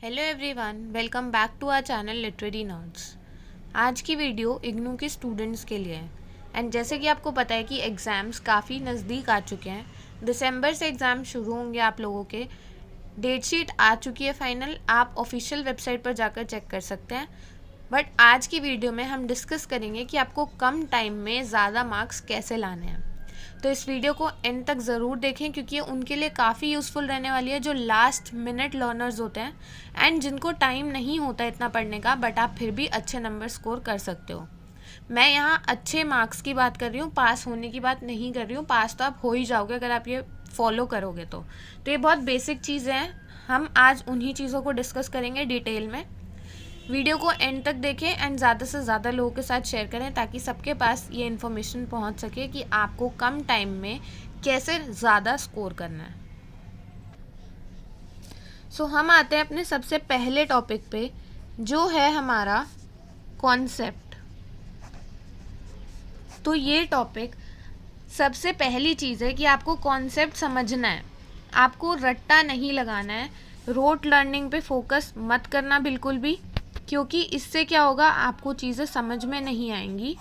Hello everyone, welcome back to our channel literary nerds. आज की video IGNOU के students के लिए है। एंड जैसे कि आपको पता है कि एग्ज़ाम्स काफ़ी नज़दीक आ चुके हैं। दिसंबर से एग्ज़ाम शुरू होंगे आप लोगों के। डेट शीट आ चुकी है फाइनल, आप ऑफिशियल वेबसाइट पर जाकर चेक कर सकते हैं। बट आज की वीडियो में हम डिस्कस करेंगे कि आपको कम टाइम में ज़्यादा मार्क्स कैसे लाने हैं। तो इस वीडियो को एंड तक ज़रूर देखें क्योंकि ये उनके लिए काफ़ी यूज़फुल रहने वाली है जो लास्ट मिनट लर्नर्स होते हैं एंड जिनको टाइम नहीं होता इतना पढ़ने का, बट आप फिर भी अच्छे नंबर स्कोर कर सकते हो। मैं यहाँ अच्छे मार्क्स की बात कर रही हूँ, पास होने की बात नहीं कर रही हूँ। पास तो आप हो ही जाओगे अगर आप ये फॉलो करोगे तो ये बहुत बेसिक चीज़ें हैं। हम आज उन्हीं चीज़ों को डिस्कस करेंगे डिटेल में। वीडियो को एंड तक देखें एंड ज़्यादा से ज़्यादा लोगों के साथ शेयर करें ताकि सबके पास ये इन्फॉर्मेशन पहुंच सके कि आपको कम टाइम में कैसे ज़्यादा स्कोर करना है। सो हम आते हैं अपने सबसे पहले टॉपिक पे, जो है हमारा कॉन्सेप्ट। तो ये टॉपिक सबसे पहली चीज़ है कि आपको कॉन्सेप्ट समझना है, आपको रट्टा नहीं लगाना है। रोट लर्निंग पे फोकस मत करना बिल्कुल भी, क्योंकि इससे क्या होगा, आपको चीज़ें समझ में नहीं आएंगी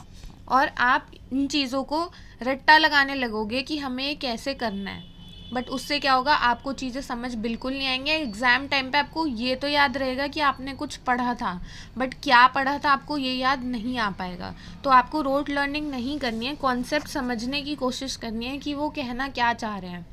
और आप इन चीज़ों को रट्टा लगाने लगोगे कि हमें ये कैसे करना है। बट उससे क्या होगा, आपको चीज़ें समझ बिल्कुल नहीं आएंगे। एग्ज़ाम टाइम पे आपको ये तो याद रहेगा कि आपने कुछ पढ़ा था, बट क्या पढ़ा था आपको ये याद नहीं आ पाएगा। तो आपको रोट लर्निंग नहीं करनी है, कॉन्सेप्ट समझने की कोशिश करनी है कि वो कहना क्या चाह रहे हैं।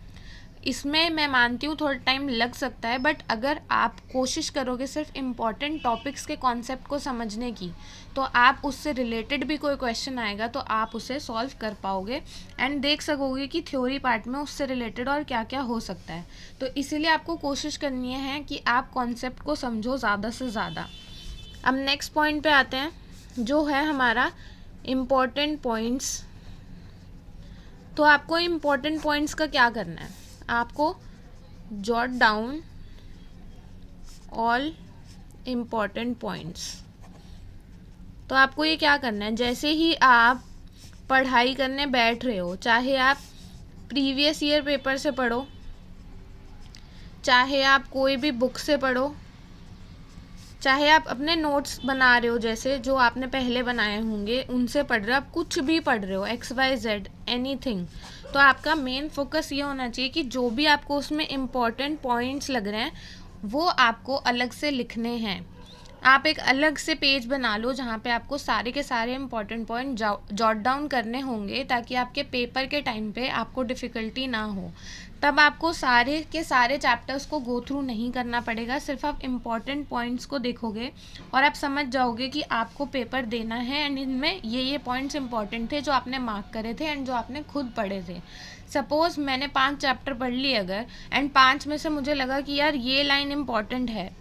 इसमें मैं मानती हूँ थोड़ा टाइम लग सकता है, बट अगर आप कोशिश करोगे सिर्फ इम्पॉर्टेंट टॉपिक्स के कॉन्सेप्ट को समझने की, तो आप उससे रिलेटेड भी कोई क्वेश्चन आएगा तो आप उसे सॉल्व कर पाओगे एंड देख सकोगे कि थ्योरी पार्ट में उससे रिलेटेड और क्या क्या हो सकता है। तो इसीलिए आपको कोशिश करनी है कि आप कॉन्सेप्ट को समझो ज़्यादा से ज़्यादा। अब नेक्स्ट पॉइंट पे आते हैं, जो है हमारा इम्पॉर्टेंट पॉइंट्स। तो आपको इम्पॉर्टेंट पॉइंट्स का क्या करना है, आपको jot down all important points. तो आपको ये क्या करना है, जैसे ही आप पढ़ाई करने बैठ रहे हो, चाहे आप प्रीवियस ईयर पेपर से पढ़ो, चाहे आप कोई भी बुक से पढ़ो, चाहे आप अपने नोट्स बना रहे हो जैसे जो आपने पहले बनाए होंगे उनसे पढ़ रहे हो, आप कुछ भी पढ़ रहे हो, XYZ एनीथिंग, तो आपका मेन फोकस ये होना चाहिए कि जो भी आपको उसमें इम्पॉर्टेंट पॉइंट्स लग रहे हैं वो आपको अलग से लिखने हैं। आप एक अलग से पेज बना लो जहाँ पे आपको सारे के सारे इम्पॉर्टेंट पॉइंट जॉट डाउन करने होंगे, ताकि आपके पेपर के टाइम पे आपको डिफ़िकल्टी ना हो। तब आपको सारे के सारे चैप्टर्स को गो थ्रू नहीं करना पड़ेगा, सिर्फ आप इम्पॉर्टेंट पॉइंट्स को देखोगे और आप समझ जाओगे कि आपको पेपर देना है एंड इनमें ये पॉइंट्स इंपॉर्टेंट थे जो आपने मार्क करे थे एंड जो आपने खुद पढ़े थे। सपोज़ मैंने 5 चैप्टर पढ़ लिए अगर, एंड 5 में से मुझे लगा कि यार ये लाइन इम्पॉर्टेंट है,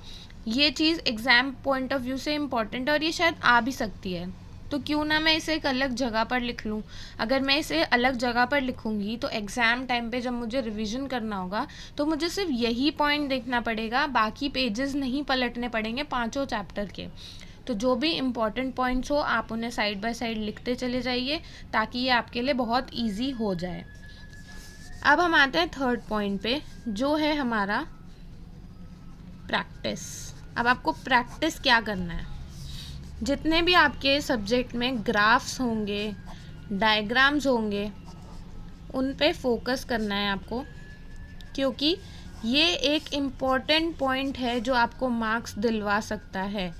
ये चीज़ एग्ज़ाम पॉइंट ऑफ व्यू से इम्पॉर्टेंट है और ये शायद आ भी सकती है, तो क्यों ना मैं इसे एक अलग जगह पर लिख लूँ। अगर मैं इसे अलग जगह पर लिखूँगी तो एग्ज़ाम टाइम पे जब मुझे रिवीजन करना होगा तो मुझे सिर्फ यही पॉइंट देखना पड़ेगा, बाकी पेजेस नहीं पलटने पड़ेंगे पाँचों चैप्टर के। तो जो भी इम्पॉर्टेंट पॉइंट्स हो आप उन्हें साइड बाय साइड लिखते चले जाइए ताकि ये आपके लिए बहुत ईजी हो जाए। अब हम आते हैं थर्ड पॉइंट पे, जो है हमारा प्रैक्टिस। अब आपको प्रैक्टिस क्या करना है, जितने भी आपके सब्जेक्ट में ग्राफ्स होंगे, डायग्राम्स होंगे, उन पे फोकस करना है आपको, क्योंकि ये एक इम्पॉर्टेंट पॉइंट है जो आपको मार्क्स दिलवा सकता है।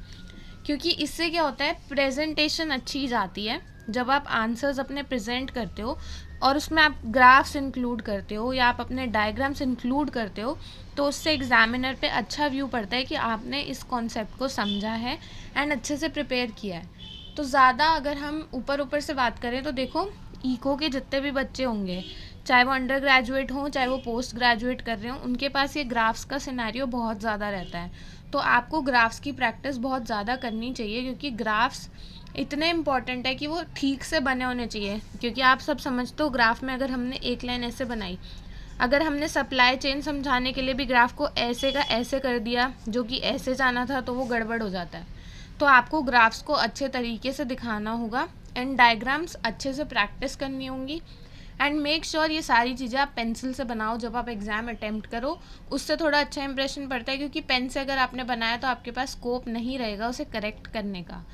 क्योंकि इससे क्या होता है, प्रेजेंटेशन अच्छी जाती है जब आप आंसर्स अपने प्रेजेंट करते हो और उसमें आप ग्राफ्स इंक्लूड करते हो या आप अपने डायग्राम्स इंक्लूड करते हो, तो उससे एग्जामिनर पे अच्छा व्यू पड़ता है कि आपने इस कॉन्सेप्ट को समझा है एंड अच्छे से प्रिपेयर किया है। तो ज़्यादा अगर हम ऊपर ऊपर से बात करें तो देखो, इको के जितने भी बच्चे होंगे, चाहे वो अंडर ग्रेजुएट हों चाहे वो पोस्ट ग्रेजुएट कर रहे हों, उनके पास ये ग्राफ्स का सिनेरियो बहुत ज़्यादा रहता है। तो आपको ग्राफ्स की प्रैक्टिस बहुत ज़्यादा करनी चाहिए, क्योंकि ग्राफ्स इतने इम्पॉर्टेंट है कि वो ठीक से बने होने चाहिए। क्योंकि आप सब समझते हो, ग्राफ में अगर हमने एक लाइन ऐसे बनाई, अगर हमने सप्लाई चेन समझाने के लिए भी ग्राफ को ऐसे का ऐसे कर दिया जो कि ऐसे जाना था, तो वो गड़बड़ हो जाता है। तो आपको ग्राफ्स को अच्छे तरीके से दिखाना होगा एंड डायग्राम्स अच्छे से प्रैक्टिस करनी होंगी एंड मेक श्योर ये सारी चीज़ें आप पेंसिल से बनाओ जब आप एग्ज़ाम अटेम्प्ट करो, उससे थोड़ा अच्छा इंप्रेशन पड़ता है, क्योंकि पेन से अगर आपने बनाया तो आपके पास स्कोप नहीं रहेगा उसे करेक्ट करने का।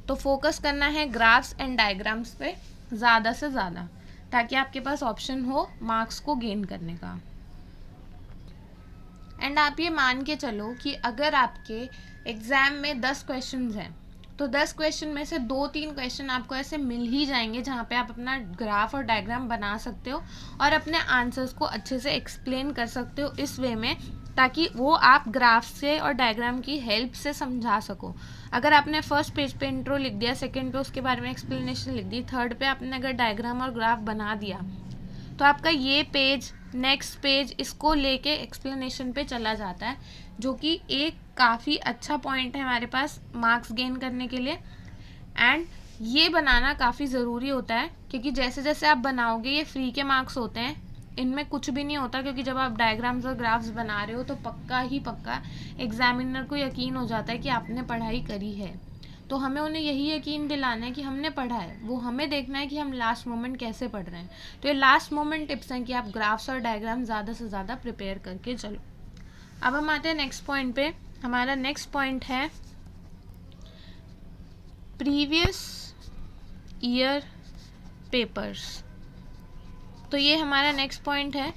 तो फोकस करना है ग्राफ्स एंड डायग्राम्स पे ज़्यादा से ज़्यादा, ताकि आपके पास ऑप्शन हो मार्क्स को गेन करने का। एंड आप ये मान के चलो कि अगर आपके एग्ज़ाम में 10 क्वेश्चंस हैं तो 10 क्वेश्चन में से 2-3 क्वेश्चन आपको ऐसे मिल ही जाएंगे जहाँ पे आप अपना ग्राफ और डायग्राम बना सकते हो और अपने आंसर्स को अच्छे से एक्सप्लेन कर सकते हो इस वे में, ताकि वो आप ग्राफ से और डायग्राम की हेल्प से समझा सको। अगर आपने फर्स्ट पेज पे इंट्रो लिख दिया, सेकंड पे उसके बारे में एक्सप्लेनेशन लिख दी, थर्ड पे आपने अगर डायग्राम और ग्राफ बना दिया, तो आपका ये पेज नेक्स्ट पेज इसको लेके एक्सप्लेनेशन पे चला जाता है, जो कि एक काफ़ी अच्छा पॉइंट है हमारे पास मार्क्स गेन करने के लिए। एंड ये बनाना काफ़ी ज़रूरी होता है, क्योंकि जैसे जैसे आप बनाओगे ये फ्री के मार्क्स होते हैं, इनमें कुछ भी नहीं होता, क्योंकि जब आप डायग्राम्स और ग्राफ्स बना रहे हो तो पक्का ही पक्का एग्जामिनर को यकीन हो जाता है कि आपने पढ़ाई करी है। तो हमें उन्हें यही यकीन दिलाना है कि हमने पढ़ा है, वो हमें देखना है कि हम लास्ट मोमेंट कैसे पढ़ रहे हैं। तो ये लास्ट मोमेंट टिप्स हैं कि आप ग्राफ्स और डायग्राम ज़्यादा से ज़्यादा प्रिपेयर करके चलो। अब हम आते हैं नेक्स्ट पॉइंट पे। हमारा नेक्स्ट पॉइंट है प्रीवियस ईयर पेपर्स। तो ये हमारा नेक्स्ट पॉइंट है।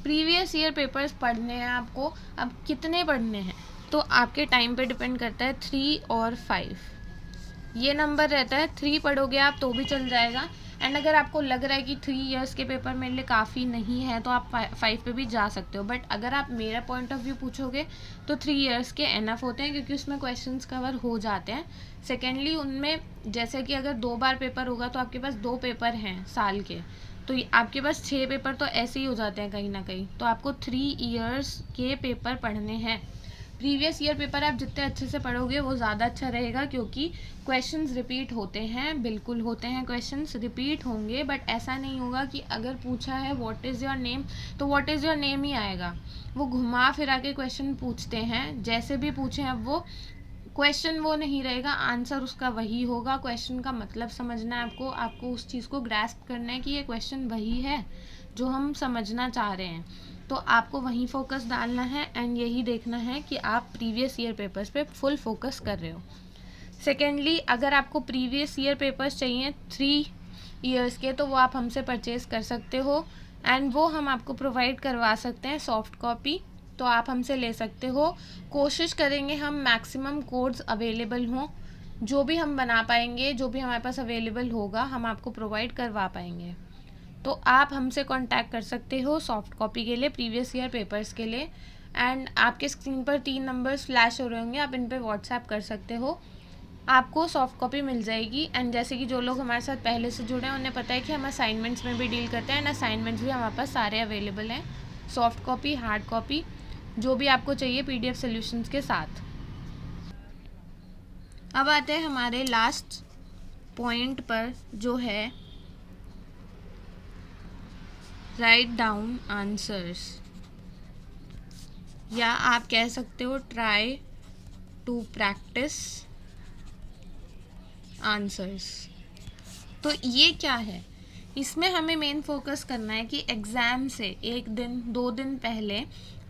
प्रीवियस ईयर पेपर्स पढ़ने हैं आपको। अब कितने पढ़ने हैं तो आपके टाइम पे डिपेंड करता है, 3 और 5 ये नंबर रहता है। 3 पढ़ोगे आप तो भी चल जाएगा, एंड अगर आपको लग रहा है कि 3 इयर्स के पेपर मेरे लिए काफ़ी नहीं है तो आप 5 पे भी जा सकते हो। बट अगर आप मेरा पॉइंट ऑफ व्यू पूछोगे तो 3 इयर्स के एनफ होते हैं, क्योंकि उसमें क्वेश्चंस कवर हो जाते हैं। सेकेंडली उनमें जैसे कि अगर 2 बार पेपर होगा तो आपके पास 2 पेपर हैं साल के, तो आपके पास 6 पेपर तो ऐसे ही हो जाते हैं कहीं ना कहीं। तो आपको 3 इयर्स के पेपर पढ़ने हैं। प्रीवियस ईयर पेपर आप जितने अच्छे से पढ़ोगे वो ज़्यादा अच्छा रहेगा, क्योंकि क्वेश्चंस रिपीट होते हैं, बिल्कुल होते हैं, क्वेश्चंस रिपीट होंगे। बट ऐसा नहीं होगा कि अगर पूछा है व्हाट इज़ योर नेम तो व्हाट इज़ योर नेम ही आएगा। वो घुमा फिरा के क्वेश्चन पूछते हैं, जैसे भी पूछें अब वो क्वेश्चन वो नहीं रहेगा, आंसर उसका वही होगा। क्वेश्चन का मतलब समझना है आपको उस चीज़ को ग्रैस्प करना है कि ये क्वेश्चन वही है जो हम समझना चाह रहे हैं। तो आपको वहीं फोकस डालना है एंड यही देखना है कि आप प्रीवियस ईयर पेपर्स पे फुल फोकस कर रहे हो। सेकेंडली अगर आपको प्रीवियस ईयर पेपर्स चाहिए 3 इयर्स के, तो वो आप हमसे परचेज कर सकते हो एंड वो हम आपको प्रोवाइड करवा सकते हैं सॉफ्ट कॉपी, तो आप हमसे ले सकते हो। कोशिश करेंगे हम मैक्सिमम कोड्स अवेलेबल हों, जो भी हम बना पाएंगे, जो भी हमारे पास अवेलेबल होगा हम आपको प्रोवाइड करवा पाएंगे। तो आप हमसे कांटेक्ट कर सकते हो सॉफ्ट कॉपी के लिए, प्रीवियस ईयर पेपर्स के लिए। एंड आपके स्क्रीन पर 3 नंबर्स फ्लैश हो रहे होंगे, आप इन पे व्हाट्सएप कर सकते हो, आपको सॉफ्ट कॉपी मिल जाएगी। एंड जैसे कि जो लोग हमारे साथ पहले से जुड़े हैं उन्हें पता है कि हम असाइनमेंट्स में भी डील करते हैं, एंड असाइनमेंट्स भी हमारे पास सारे अवेलेबल हैं, सॉफ्ट कॉपी, हार्ड कॉपी, जो भी आपको चाहिए PDF सॉल्यूशंस के साथ। अब आते हैं हमारे लास्ट पॉइंट पर, जो है राइट डाउन आंसर्स, या आप कह सकते हो ट्राई टू प्रैक्टिस आंसर्स। तो ये क्या है, इसमें हमें मेन फोकस करना है कि एग्ज़ाम से 1 दिन 2 दिन पहले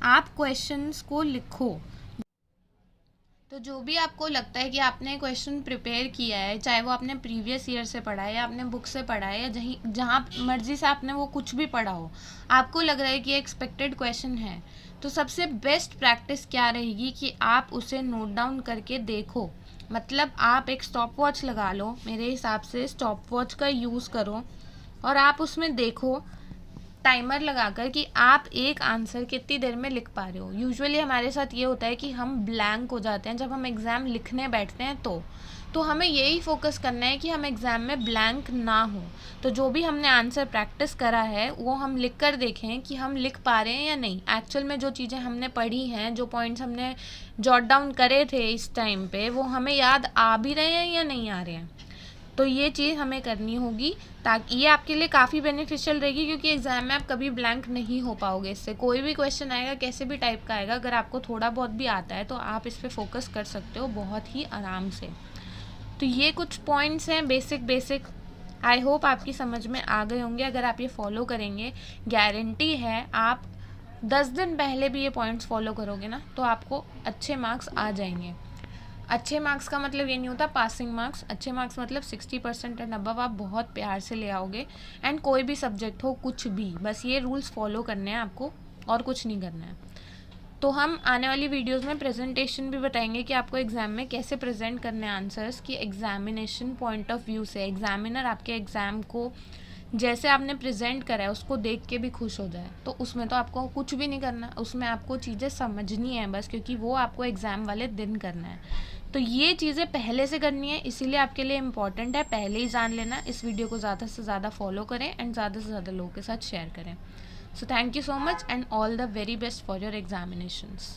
आप क्वेश्चंस को लिखो। तो जो भी आपको लगता है कि आपने क्वेश्चन प्रिपेयर किया है, चाहे वो आपने प्रीवियस ईयर से पढ़ा है या आपने बुक से पढ़ा है या जहाँ मर्जी से आपने वो कुछ भी पढ़ा हो, आपको लग रहा है कि एक्सपेक्टेड क्वेश्चन है, तो सबसे बेस्ट प्रैक्टिस क्या रहेगी कि आप उसे नोट डाउन करके देखो। मतलब आप एक स्टॉप वॉच लगा लो, मेरे हिसाब से स्टॉप वॉच का यूज़ करो और आप उसमें देखो टाइमर लगाकर कि आप एक आंसर कितनी देर में लिख पा रहे हो। यूजुअली हमारे साथ ये होता है कि हम ब्लैंक हो जाते हैं जब हम एग्ज़ाम लिखने बैठते हैं, तो हमें यही फोकस करना है कि हम एग्ज़ाम में ब्लैंक ना हो। तो जो भी हमने आंसर प्रैक्टिस करा है वो हम लिख कर देखें कि हम लिख पा रहे हैं या नहीं। एक्चुअल में जो चीज़ें हमने पढ़ी हैं, जो पॉइंट्स हमने जॉट डाउन करे थे इस टाइम पे, वो हमें याद आ भी रहे हैं या नहीं आ रहे हैं। तो ये चीज़ हमें करनी होगी, ताकि ये आपके लिए काफ़ी बेनिफिशियल रहेगी, क्योंकि एग्ज़ाम में आप कभी ब्लैंक नहीं हो पाओगे। इससे कोई भी क्वेश्चन आएगा, कैसे भी टाइप का आएगा, अगर आपको थोड़ा बहुत भी आता है तो आप इस पर फोकस कर सकते हो बहुत ही आराम से। तो ये कुछ पॉइंट्स हैं बेसिक आई होप आपकी समझ में आ गए होंगे। अगर आप ये फॉलो करेंगे, गारंटी है आप 10 दिन पहले भी ये पॉइंट्स फॉलो करोगे ना तो आपको अच्छे मार्क्स आ जाएंगे। अच्छे मार्क्स का मतलब ये नहीं होता पासिंग मार्क्स, अच्छे मार्क्स मतलब 60% एंड अबव आप बहुत प्यार से ले आओगे। एंड कोई भी सब्जेक्ट हो, कुछ भी, बस ये रूल्स फॉलो करने हैं आपको और कुछ नहीं करना है। तो हम आने वाली वीडियोस में प्रेजेंटेशन भी बताएंगे कि आपको एग्ज़ाम में कैसे प्रेजेंट करने हैं आंसर्स, कि एग्जामिनेशन पॉइंट ऑफ व्यू से एग्जामिनर आपके एग्ज़ाम को जैसे आपने प्रेजेंट करा है उसको देख के भी खुश हो जाए। तो उसमें तो आपको कुछ भी नहीं करना, उसमें आपको चीज़ें समझनी है बस, क्योंकि वो आपको एग्ज़ाम वाले दिन करना है। तो ये चीज़ें पहले से करनी है, इसीलिए आपके लिए इम्पॉर्टेंट है पहले ही जान लेना। इस वीडियो को ज़्यादा से ज़्यादा फॉलो करें एंड ज़्यादा से ज़्यादा लोगों के साथ शेयर करें। So thank you so much and all the very best for your examinations.